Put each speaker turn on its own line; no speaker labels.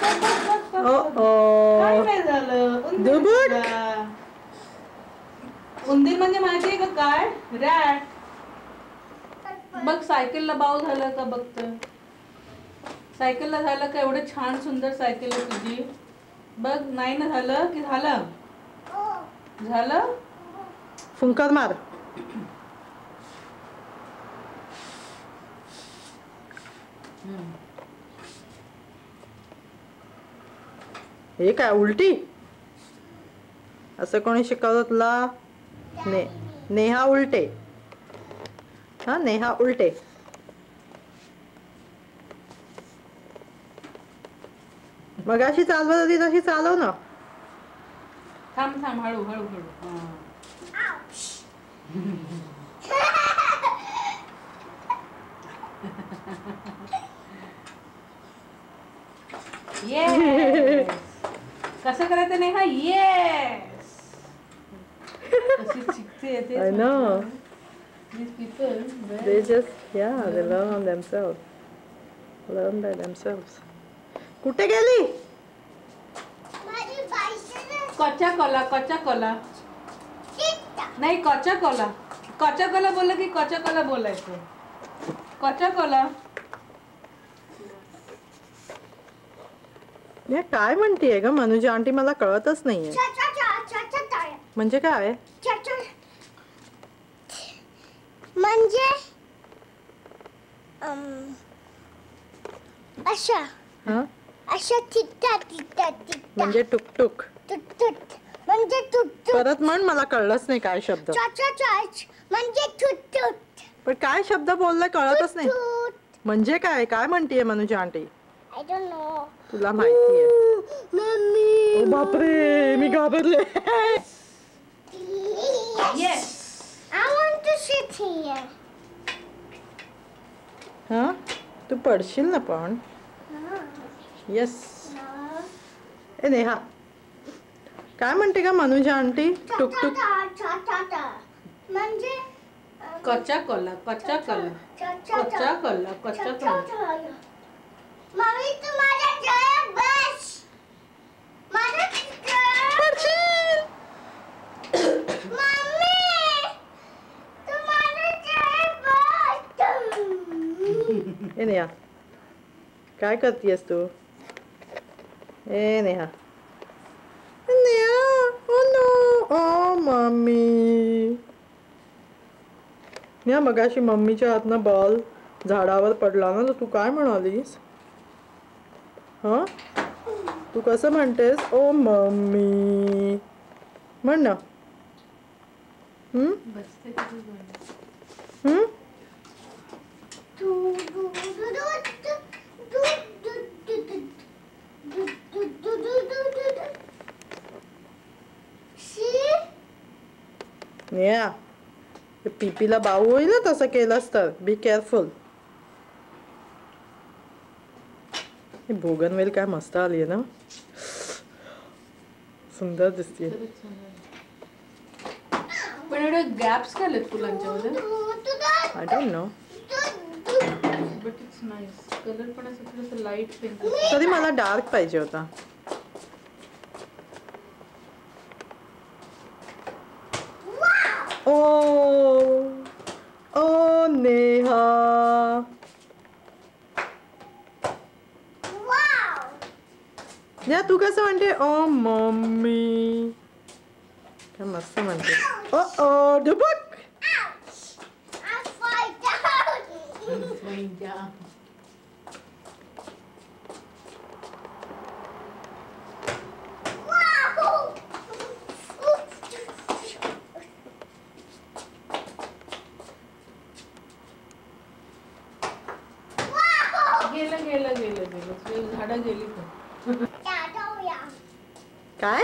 काय नाही झालं. उंदीर म्हणजे माहितीये का काय? रॅट. बघ सायकलला बाऊ झालं का बघत. सायकलला झालं का? एवढं छान सुंदर सायकल आहे तुझी. बघ नाही ना झालं की झालं? झालं?
फुंकर मार. हे काय उलटी? असं कोणी शिकवलं तुला? नेहा उलटे. हा नेहा उलटे. मग अशी चालवत होती तशी चालव ना.
थांब थांब हळू हळू हळू. येस. कसं करायचं नेहा? येस. कशी शिकते ते.
I know.
These people,
They just they learn on themselves. Learn by themselves. कुठे गेली?
कच्चा कोला कच्चा कोला. नाही कच्चा कोला. कच्चा कोला बोललं की कच्चा कोला बोलायचं. कच्चा कोला.
हे काय म्हणतीये ग मनुजा आंटी? मला कळतच नाहीये. म्हणजे काय?
म्हणजे अशा अशा तिट्टा तिट्टा तिट्टा
म्हणजे टुकटुक.
तुट म्हणजे तुट
परत म्हण, मला कळलंच नाही काय शब्द.
म्हणजे तुट
पण काय शब्द बोलला कळतच नाही. म्हणजे काय? काय म्हणतीये मनुजा आंटी?
I don't no.
तुला माहितीये?
मम्मी.
ओ बापरे, मी घाबरले.
Yes.
I want to sit here.
हा तू पडशील ना पण. येस. ए नेहा काय म्हणते का मनुजा आंटी? टुकटुक
म्हणजे
कच्चा कोला कच्चा कोला कच्चा कोला कच्चा कोला.
मम्मी तू माझ्या जवळ बस. माझ्या
पडशील.
मम्मी तू माझ्या जवळ बस.
ए नेहा काय करतेस तू? ए नेहा. Neha oh no. ओ मम्मी. नेहा मगाशी मम्मीच्या हातनं बॉल झाडावर पडला ना, तर तू काय म्हणालीस? हा तू कसं म्हणतेस? ओ मम्मी म्हण ना. नेहा पिपीला बाऊ होईल ना तसं केलंस तर. Be careful. बोगनवेल काय मस्त आली आहे ना. सुंदर दिसते.
पण एवढे गॅप्स काय आलेत फुलांच्यामध्ये?
I don't know.
But it's nice. Colour पण असं थोडंसं लाईट पिंक.
तरी मला डार्क पाहिजे होता. ओ ओ नेहा. नेहा तू कसं म्हणते? ओ मम्मी. काय मस्त म्हणते. ओ ओ डुबुक.
गेलं गेलं गेलं गेलं. झाडं गेली.
काय?